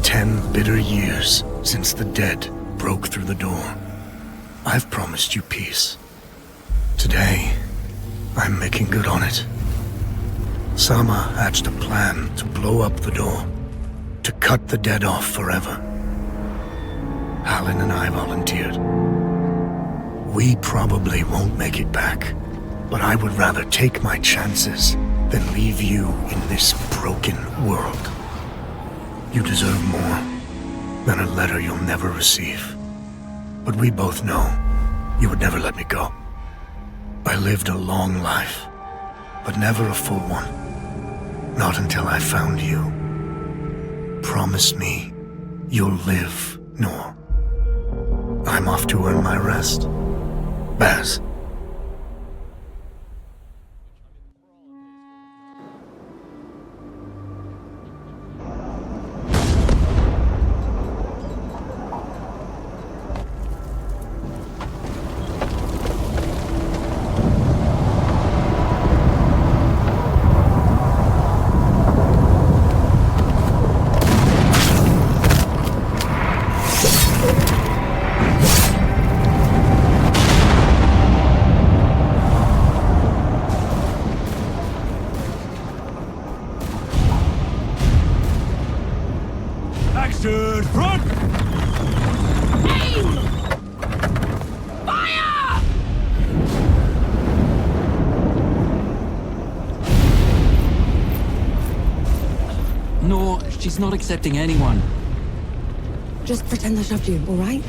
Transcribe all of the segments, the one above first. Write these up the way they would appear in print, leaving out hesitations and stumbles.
10 bitter years since the dead broke through the door, I've promised you peace. Today, I'm making good on it. Sama hatched a plan to blow up the door, to cut the dead off forever. Hallen and I volunteered. We probably won't make it back, but I would rather take my chances than leave you in this broken world. You deserve more than a letter you'll never receive. But we both know you would never let me go. I lived a long life, but never a full one. Not until I found you. Promise me you'll live, Nor. I'm off to earn my rest. Baz. Action front! Aim! Fire! No, she's not accepting anyone. Just pretend I shoved you, all right?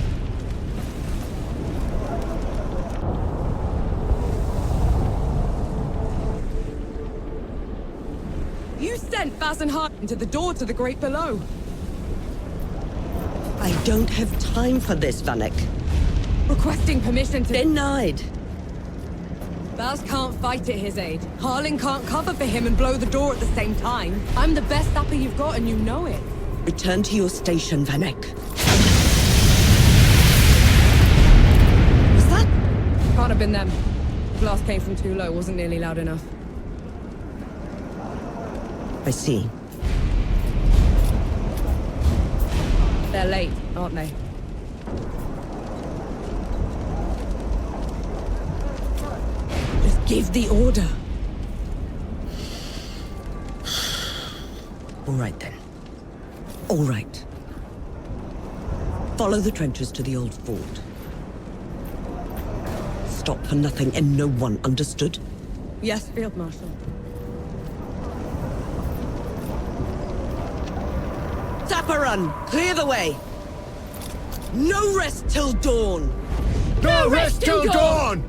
You sent Baz and Harden to the door to the Great Below. I don't have time for this, Vanek. Requesting permission to... Denied. Baz can't fight at his aid. Harlan can't cover for him and blow the door at the same time. I'm the best sapper you've got and you know it. Return to your station, Vanek. Was that? Can't have been them. Blast came from too low, wasn't nearly loud enough. I see. They're late, aren't they? Just give the order. All right, then. All right. Follow the trenches to the old fort. Stop for nothing and no one, understood? Yes, Field Marshal. Sapper run! Clear the way! No rest till dawn! No rest till dawn!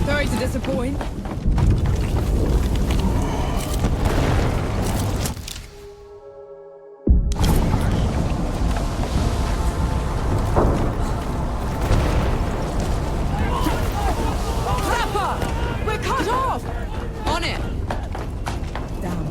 Sorry to disappoint. Pepper! We're cut off! On it! Down.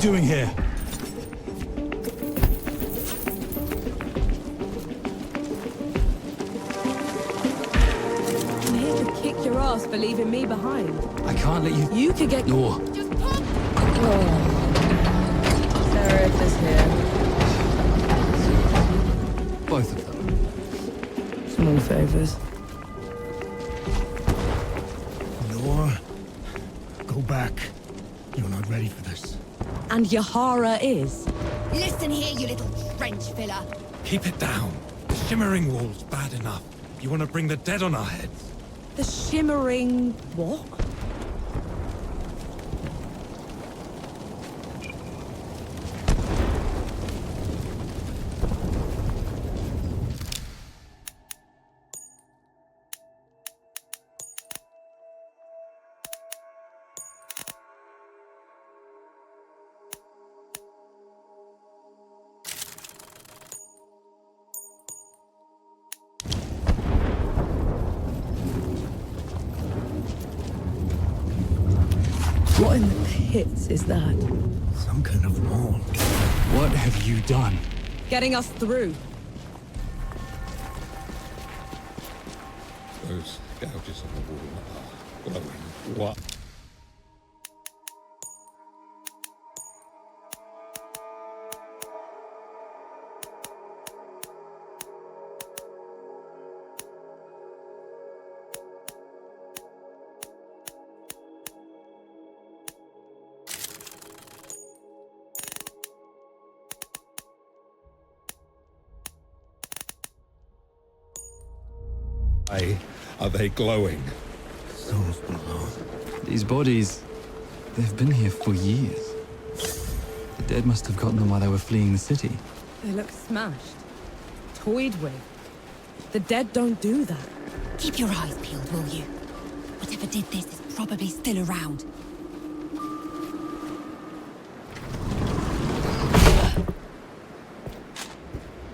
doing here? I'm here to kick your ass for leaving me behind. I can't let you... You could get... Nor. Just pop! Seraph is here. Both of them. Small favors. Nor, go back. You're not ready for this. And Yahara is. Listen here, you little trench filler. Keep it down. The shimmering wall's bad enough. You want to bring the dead on our heads? The shimmering... what? What in the pits is that? Some kind of wall. What have you done? Getting us through. Those gouges on the wall are glowing. What? Are they glowing? Souls below. These bodies, they've been here for years. The dead must have gotten them while they were fleeing the city. They look smashed. Toyed with. The dead don't do that. Keep your eyes peeled, will you? Whatever did this is probably still around.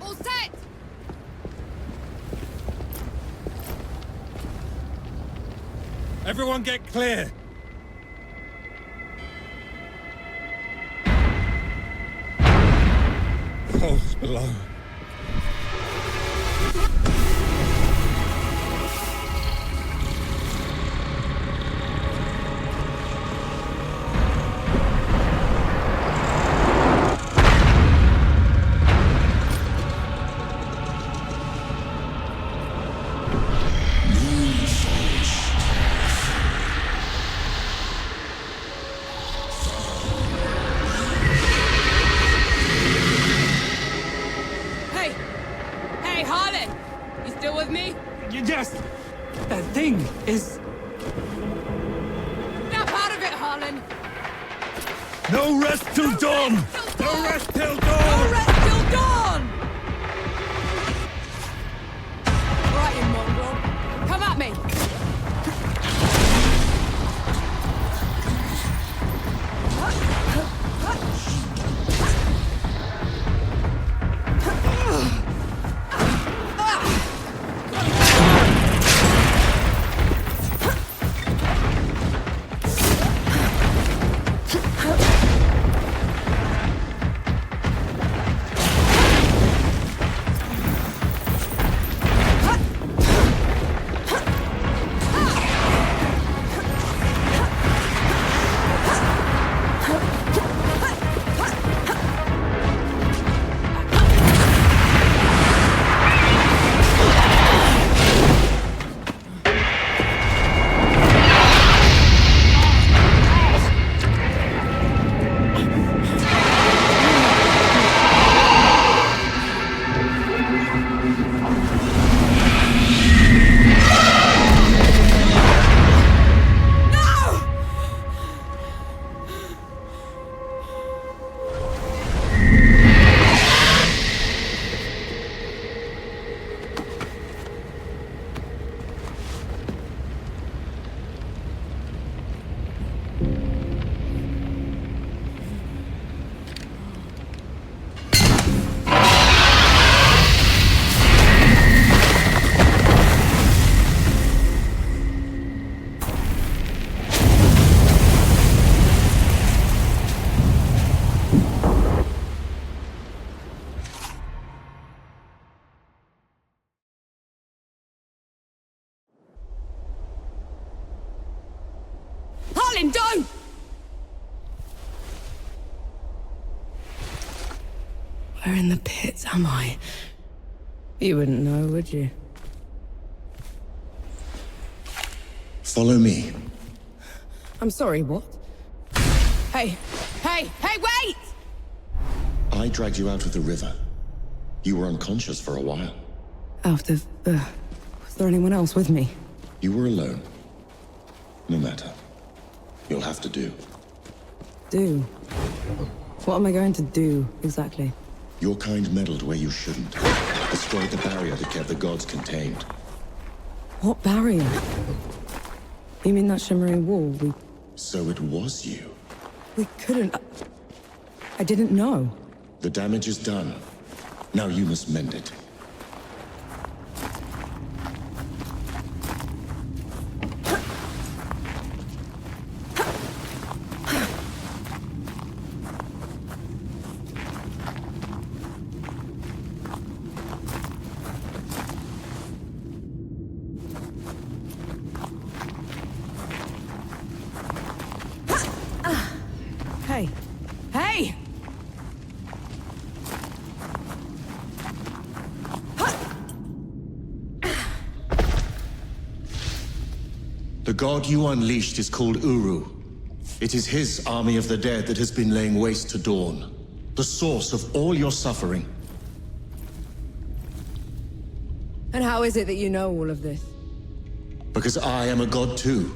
All set! Everyone get clear! Pulse below. Hey, Harlan! You still with me? Yes! That thing is... Snap out of it, Harlan! No rest till dawn! No rest till No dawn! rest till dawn! Right, you mongrel. Come at me! Then don't! Where in the pits am I? You wouldn't know, would you? Follow me. I'm sorry, what? Hey! Hey! Hey, wait! I dragged you out of the river. You were unconscious for a while. Out of... was there anyone else with me? You were alone. No matter. You'll have to do. Do? What am I going to do, exactly? Your kind meddled where you shouldn't. Destroyed the barrier that kept the gods contained. What barrier? You mean that shimmering wall? So it was you. We couldn't... I didn't know. The damage is done. Now you must mend it. Hey! Hey! The god you unleashed is called Uru. It is his army of the dead that has been laying waste to Dawn. The source of all your suffering. And how is it that you know all of this? Because I am a god too.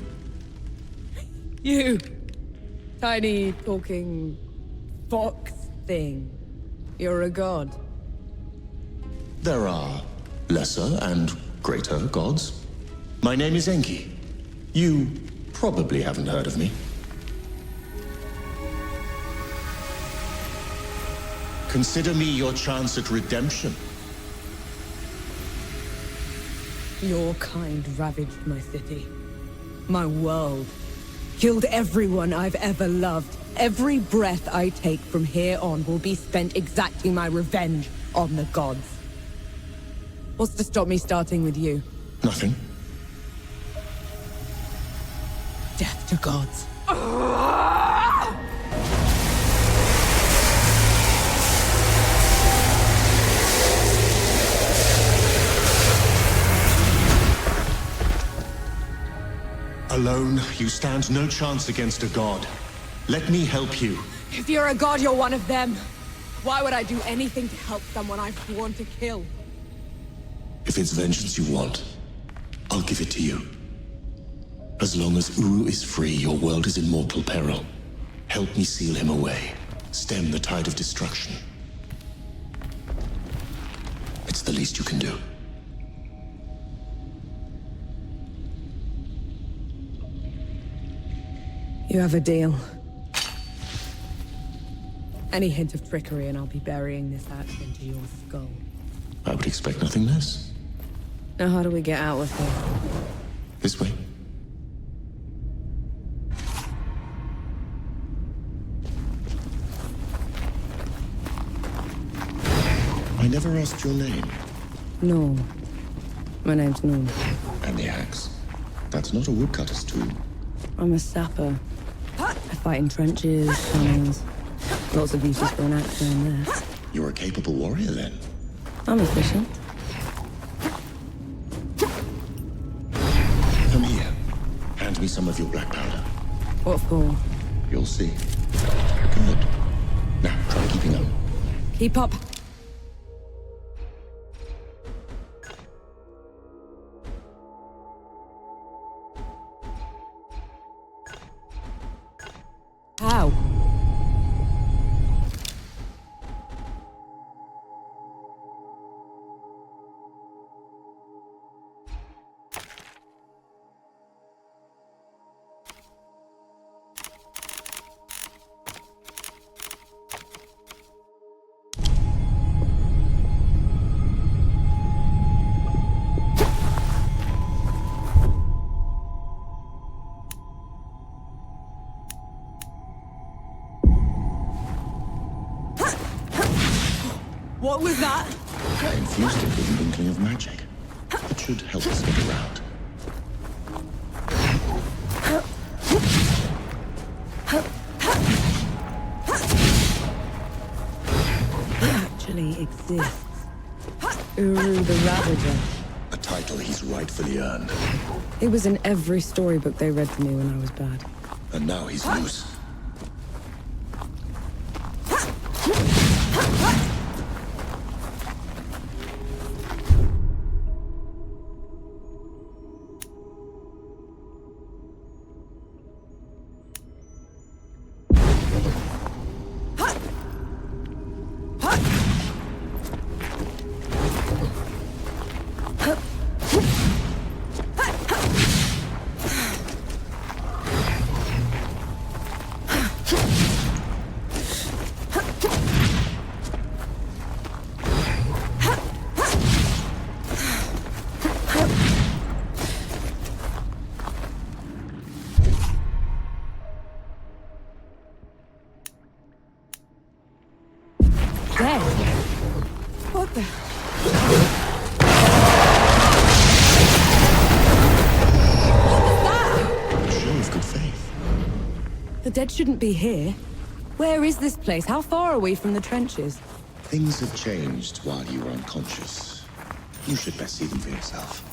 You! Tiny, talking... fox thing. You're a god. There are lesser and greater gods. My name is Enki. You probably haven't heard of me. Consider me your chance at redemption. Your kind ravaged my city. My world. Killed everyone I've ever loved. Every breath I take from here on will be spent exacting my revenge on the gods. What's to stop me starting with you? Nothing. Death to gods. Alone, you stand no chance against a god. Let me help you. If you're a god, you're one of them. Why would I do anything to help someone I've sworn to kill? If it's vengeance you want, I'll give it to you. As long as Uru is free, your world is in mortal peril. Help me seal him away. Stem the tide of destruction. It's the least you can do. You have a deal. Any hint of trickery and I'll be burying this axe into your skull. I would expect nothing less. Now how do we get out of here? This way. I never asked your name. No. My name's Nor. And the axe. That's not a woodcutter's tool. I'm a sapper. I fight in trenches, tunnels. Lots of uses for an axe here and there. You're a capable warrior, then. I'm efficient. Come here. Hand me some of your black powder. What for? You'll see. Good. Now, try keeping up. Keep up. How? What was that? I infused it with an inkling of magic. It should help us get around. exists. Uru the Ravager. A title he's rightfully earned. It was in every storybook they read to me when I was bad. And now he's loose. Dead? What the? Show of good faith. The dead shouldn't be here. Where is this place? How far are we from the trenches? Things have changed while you were unconscious. You should best see them for yourself.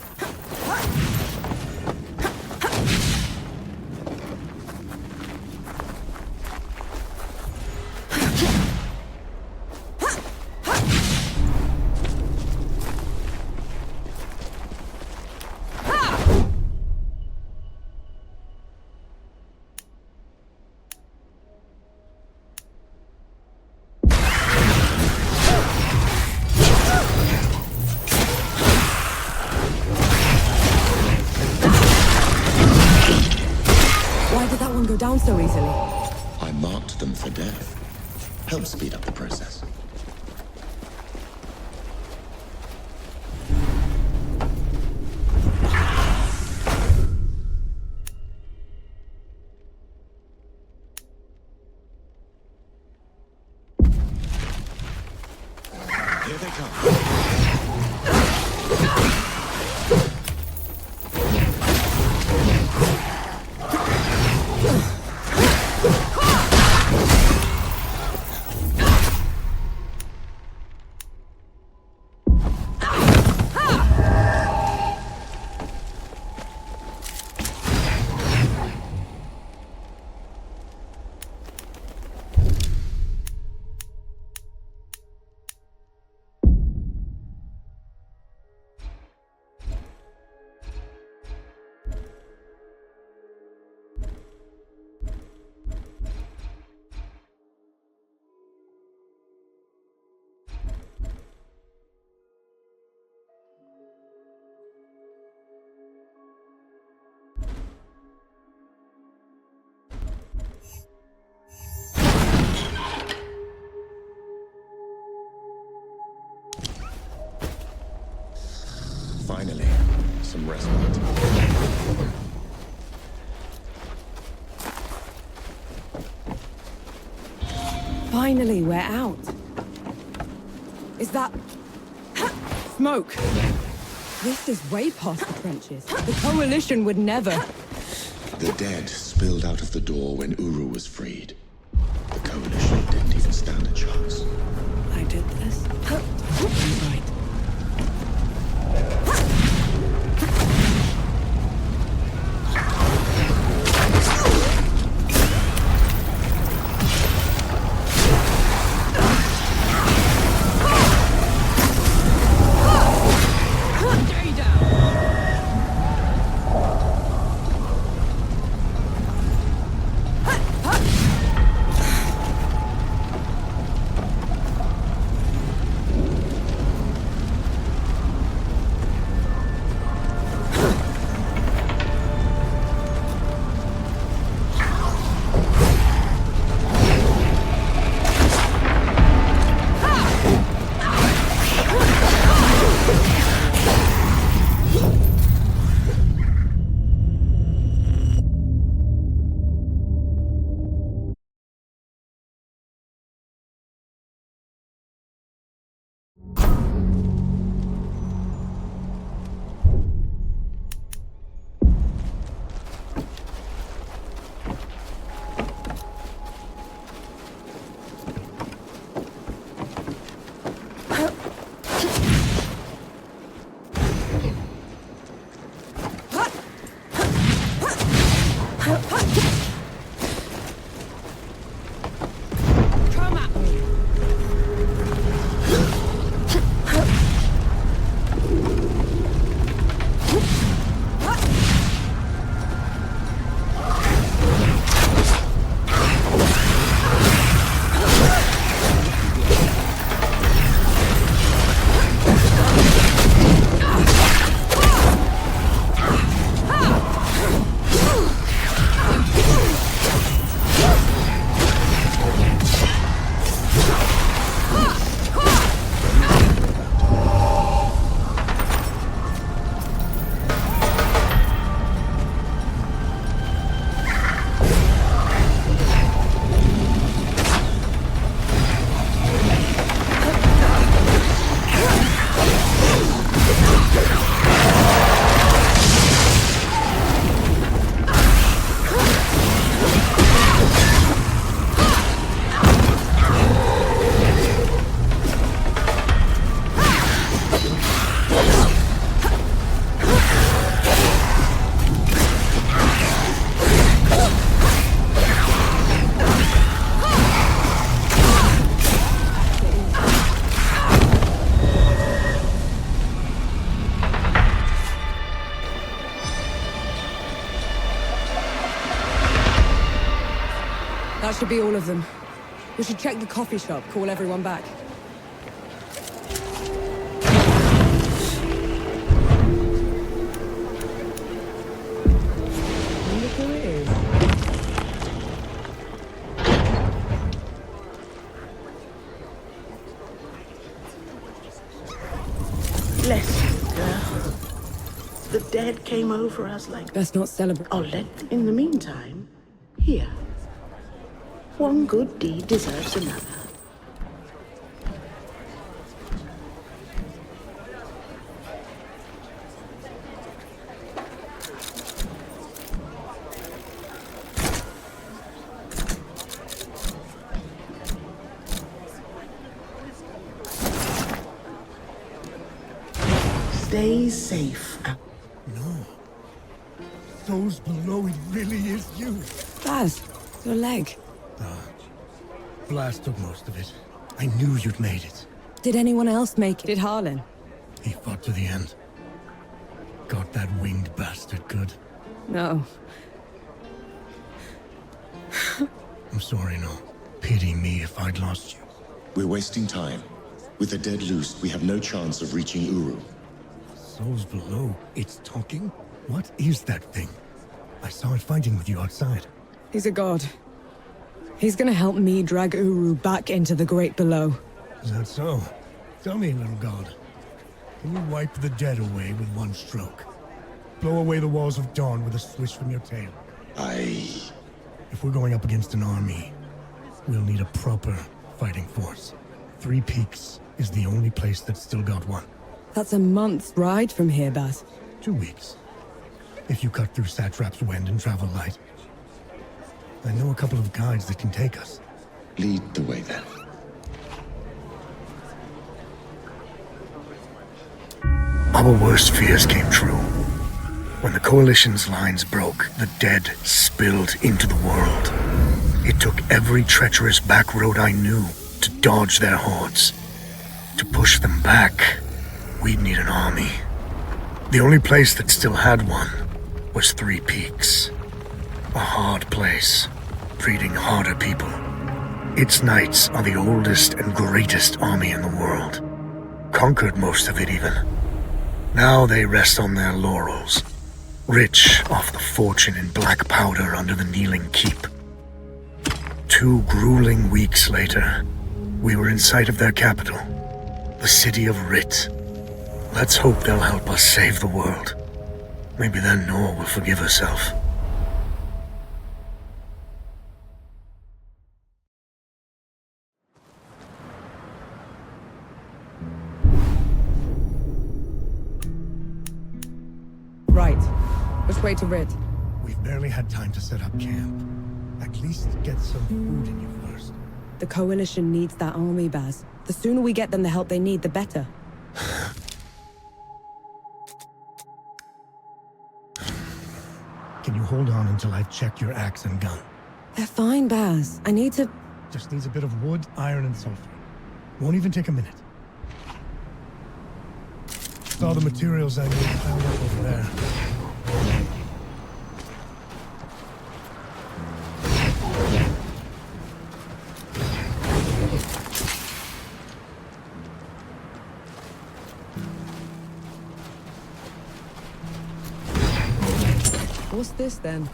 Go down so easily. I marked them for death. Help speed up the process. Here they come. Finally, some respite. Finally, we're out. Is that... smoke? This is way past the trenches. The Coalition would never... The dead spilled out of the door when Uru was freed. The Coalition didn't even stand a chance. I did this? Right. That should be all of them. We should check the coffee shop, call everyone back. Wonder who it is. Bless you, girl. The dead came over us like... Best not celebrate. In the meantime, here. One good deed deserves another. Stay safe. No. Those below, it really is you. Baz, your leg. Blast took most of it. I knew you'd made it. Did anyone else make it? Did Harlan? He fought to the end. Got that winged bastard good. No. I'm sorry, no. Pity me if I'd lost you. We're wasting time. With the dead loose, we have no chance of reaching Uru. Souls below. It's talking? What is that thing? I saw it fighting with you outside. He's a god. He's gonna help me drag Uru back into the Great Below. Is that so? Tell me, little god. Can you wipe the dead away with one stroke? Blow away the walls of dawn with a swish from your tail? If we're going up against an army, we'll need a proper fighting force. Three Peaks is the only place that's still got one. That's a month's ride from here, Baz. 2 weeks. If you cut through Satrap's wind and travel light. I know a couple of guides that can take us. Lead the way, then. Our worst fears came true. When the Coalition's lines broke, the dead spilled into the world. It took every treacherous back road I knew to dodge their hordes. To push them back, we'd need an army. The only place that still had one was Three Peaks. A hard place, breeding harder people. Its knights are the oldest and greatest army in the world. Conquered most of it even. Now they rest on their laurels, rich off the fortune in black powder under the Kneeling Keep. 2 grueling weeks later, we were in sight of their capital, the city of Rit. Let's hope they'll help us save the world. Maybe then Nor will forgive herself. Right. Which way to Rid? We've barely had time to set up camp. At least get some food in you first. The Coalition needs that army, Baz. The sooner we get them the help they need, the better. Can you hold on until I've checked your axe and gun? They're fine, Baz. I need to... Just needs a bit of wood, iron, and sulfur. Won't even take a minute. All the materials I need piled up over there. What's this, then?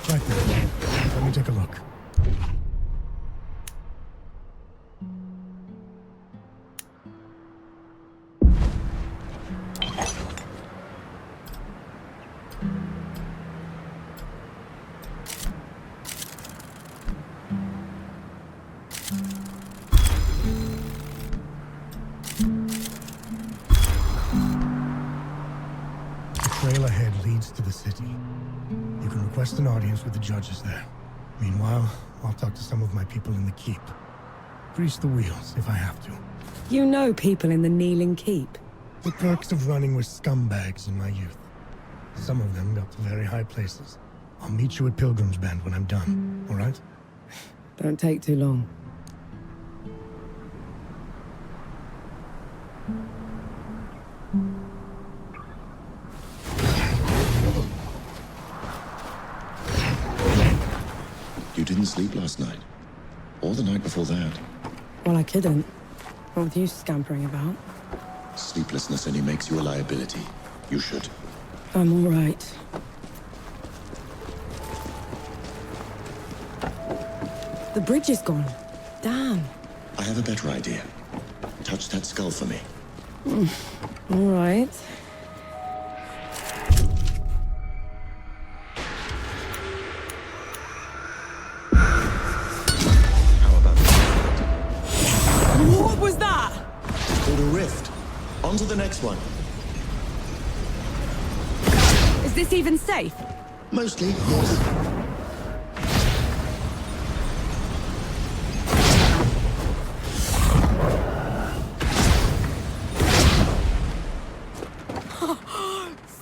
Right there. Let me take a look. The trail ahead leads to the city. You can request an audience with the judges there. Meanwhile, I'll talk to some of my people in the keep. Grease the wheels if I have to. You know people in the Kneeling Keep. The perks of running with scumbags in my youth. Some of them got to very high places. I'll meet you at Pilgrim's Bend when I'm done, all right? Don't take too long. You didn't sleep last night. Or the night before that. Well, I couldn't. What with you scampering about? Sleeplessness only makes you a liability. You should. I'm all right. The bridge is gone. Damn. I have a better idea. Touch that skull for me. All right. How about that? What was that? It's called a rift. On to the next one. Is this even safe? Mostly, yes.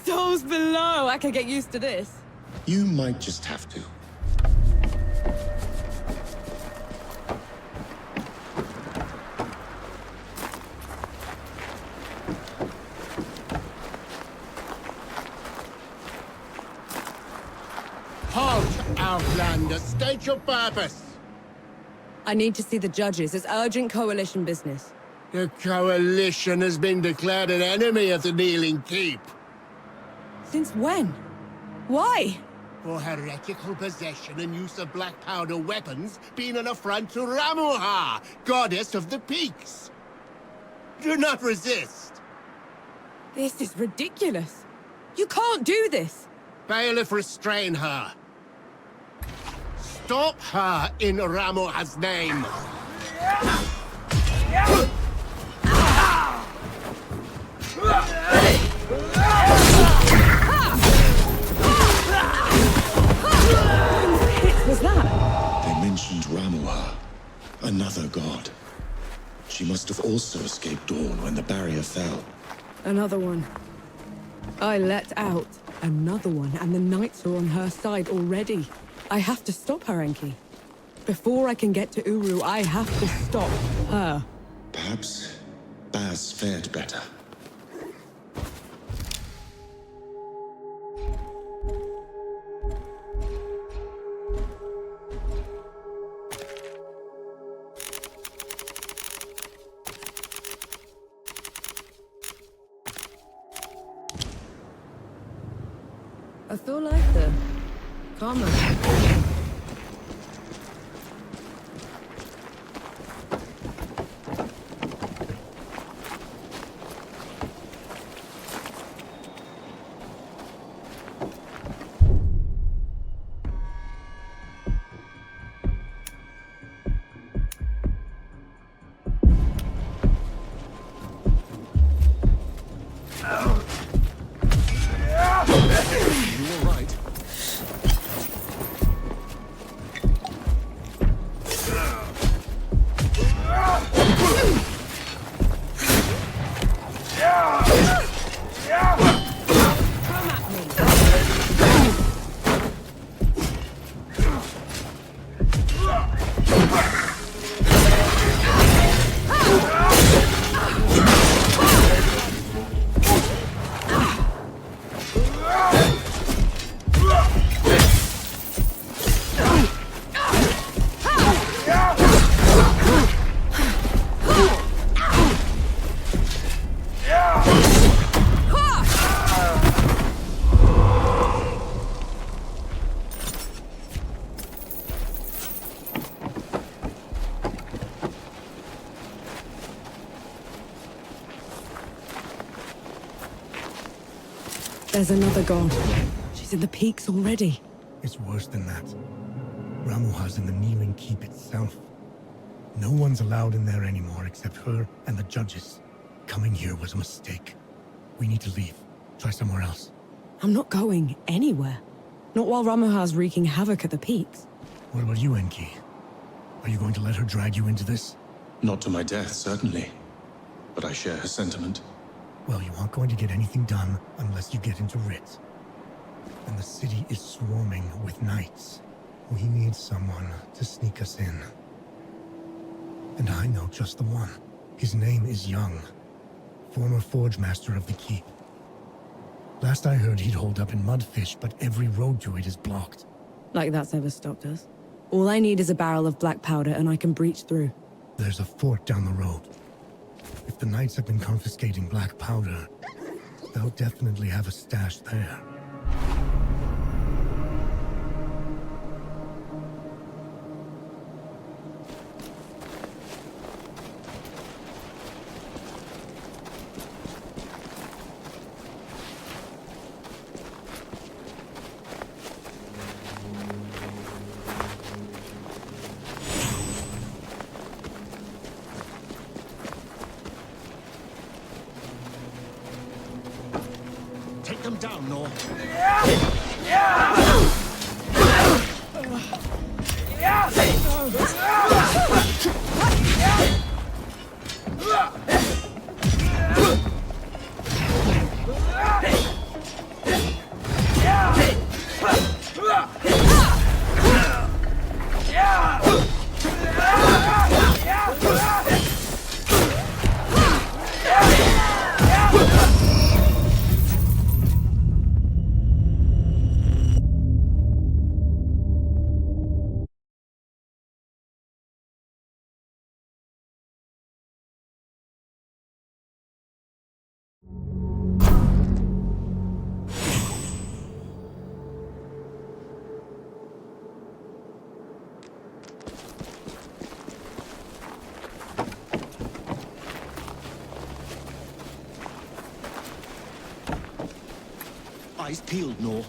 Souls below. I can get used to this. You might just have to. Halt, Outlander! State your purpose! I need to see the judges. It's urgent coalition business. The Coalition has been declared an enemy of the Kneeling Keep. Since when? Why? For heretical possession and use of black powder weapons being an affront to Ramuha, goddess of the peaks. Do not resist. This is ridiculous. You can't do this. Bailiff, restrain her. Stop her in Ramuha's name. What was that? They mentioned Ramuha, another god. She must have also escaped Dawn when the barrier fell. Another one. I let out another one, and the knights are on her side already. I have to stop her, Enki. Before I can get to Uru, I have to stop her. Perhaps Baz fared better. I feel like the karma. There's another god. She's in the peaks already. It's worse than that. Ramuha's in the Kneeling Keep itself. No one's allowed in there anymore except her and the judges. Coming here was a mistake. We need to leave. Try somewhere else. I'm not going anywhere. Not while Ramuha's wreaking havoc at the peaks. What about you, Enki? Are you going to let her drag you into this? Not to my death, certainly. But I share her sentiment. Well, you aren't going to get anything done unless you get into Rit. And the city is swarming with knights. We need someone to sneak us in. And I know just the one. His name is Young, former forge master of the keep. Last I heard, he'd hold up in Mudfish, but every road to it is blocked. Like that's ever stopped us. All I need is a barrel of black powder and I can breach through. There's a fort down the road. If the Knights have been confiscating black powder, they'll definitely have a stash there. Take them down, Nor. Eyes peeled, Nor.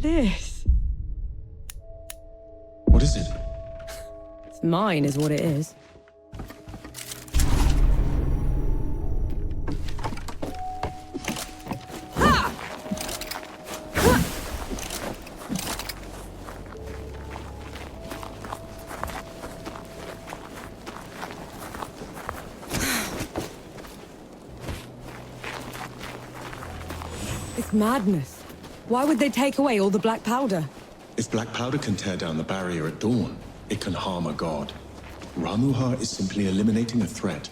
This. What is it? It's mine, is what it is. It's madness. Why would they take away all the black powder? If black powder can tear down the barrier at dawn, it can harm a god. Ramuha is simply eliminating a threat.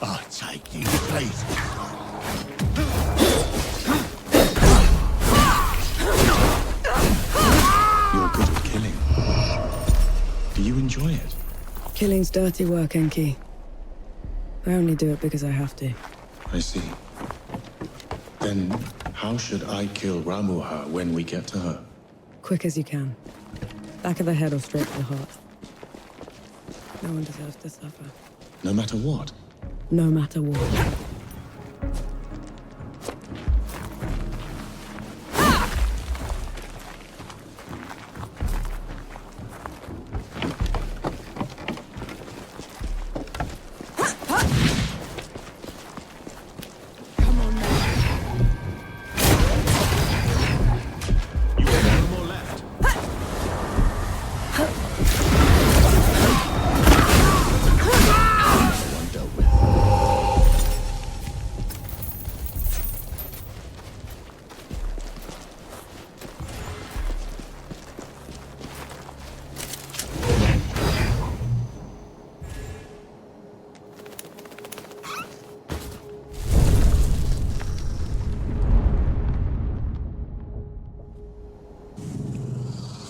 I'll take you to pieces. You're good at killing. Do you enjoy it? Killing's dirty work, Enki. I only do it because I have to. I see. Then how should I kill Ramuha when we get to her? Quick as you can. Back of the head or straight to the heart. No one deserves to suffer. No matter what? No matter what.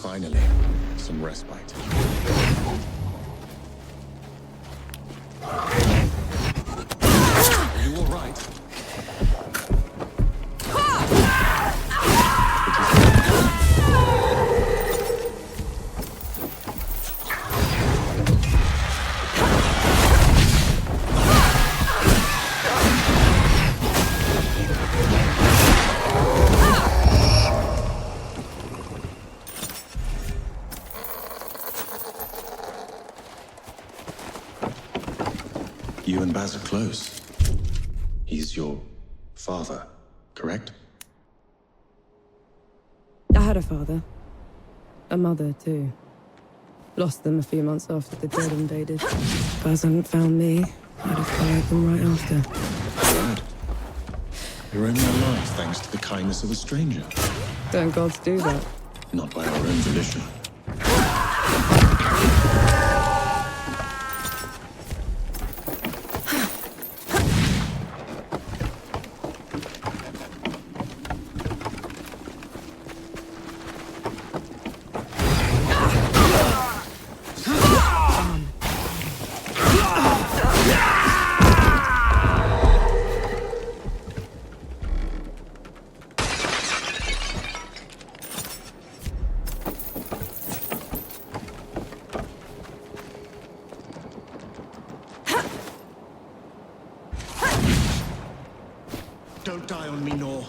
Finally, some respite. Are you all right? You and Baz are close. He's your father, correct? I had a father. A mother, too. Lost them a few months after the Dread invaded. If Baz hadn't found me, I'd have followed them right after. Dad, you're only alive thanks to the kindness of a stranger. Don't gods do that? Not by our own volition. Don't die on me, Nor.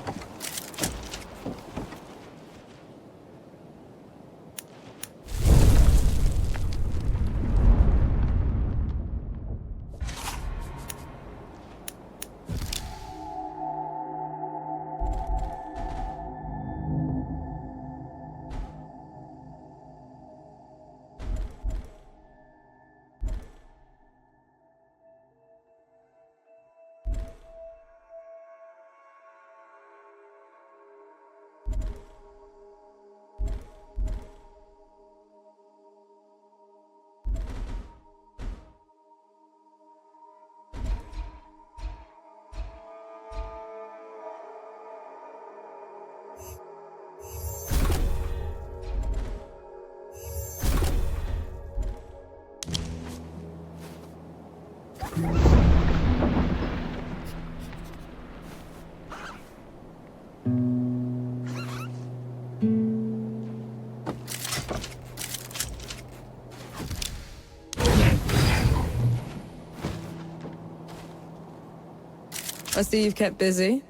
I see you've kept busy.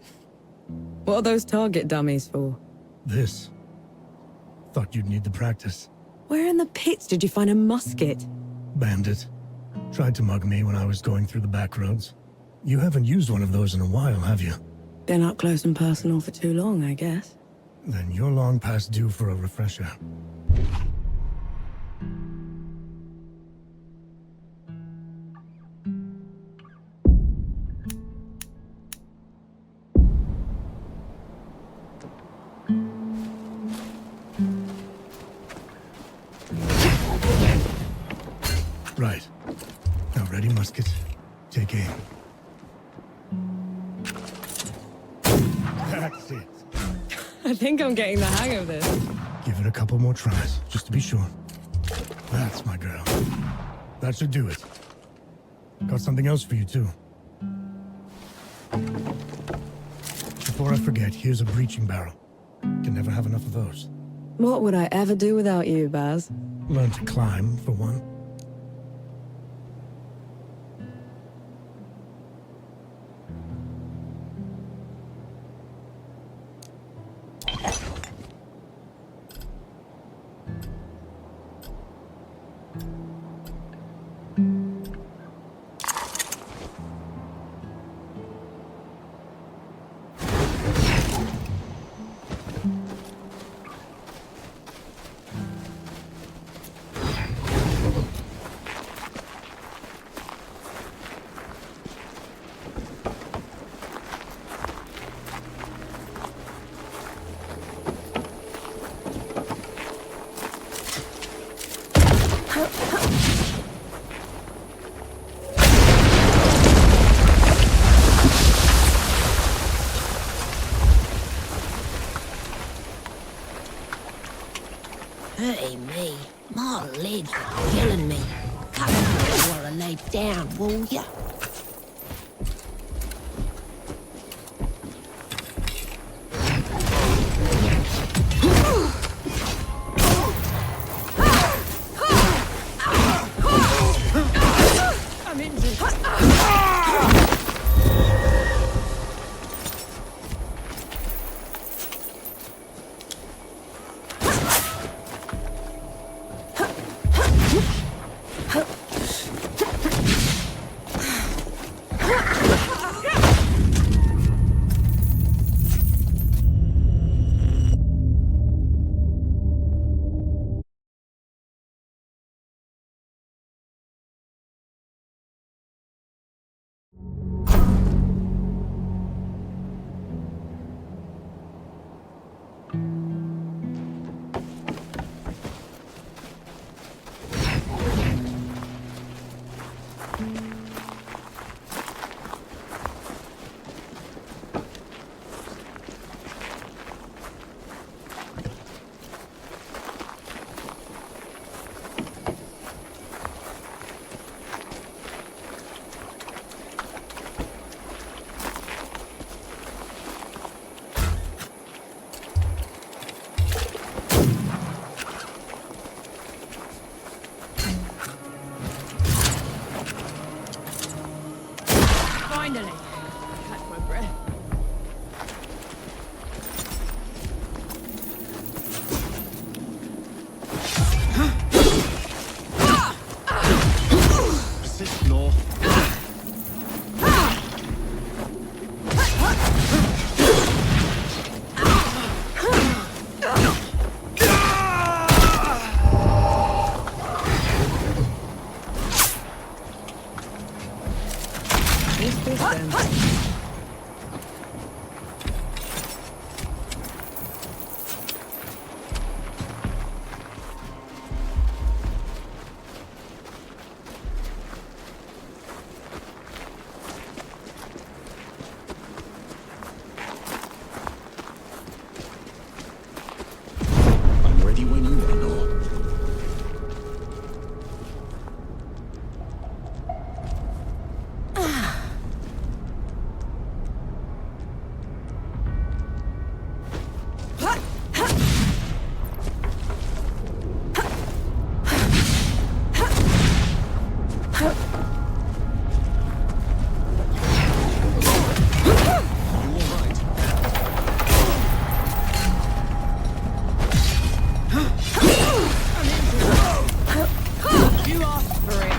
What are those target dummies for? This. Thought you'd need the practice. Where in the pits did you find a musket? Bandit. Tried to mug me when I was going through the back roads. You haven't used one of those in a while, have you? Been up close and personal for too long, I guess. Then you're long past due for a refresher. Right. Now ready, musket. Take aim. That's it. I think I'm getting the hang of this. Give it a couple more tries, just to be sure. That's my girl. That should do it. Got something else for you, too. Before I forget, here's a breaching barrel. Can never have enough of those. What would I ever do without you, Baz? Learn to climb, for one. Hurting me. My legs are killing me. Come on, while I lay down, will ya? I'm injured. Finally, catch my breath. Persist, Nor. I'm ready when you are, Nor. You asked for it.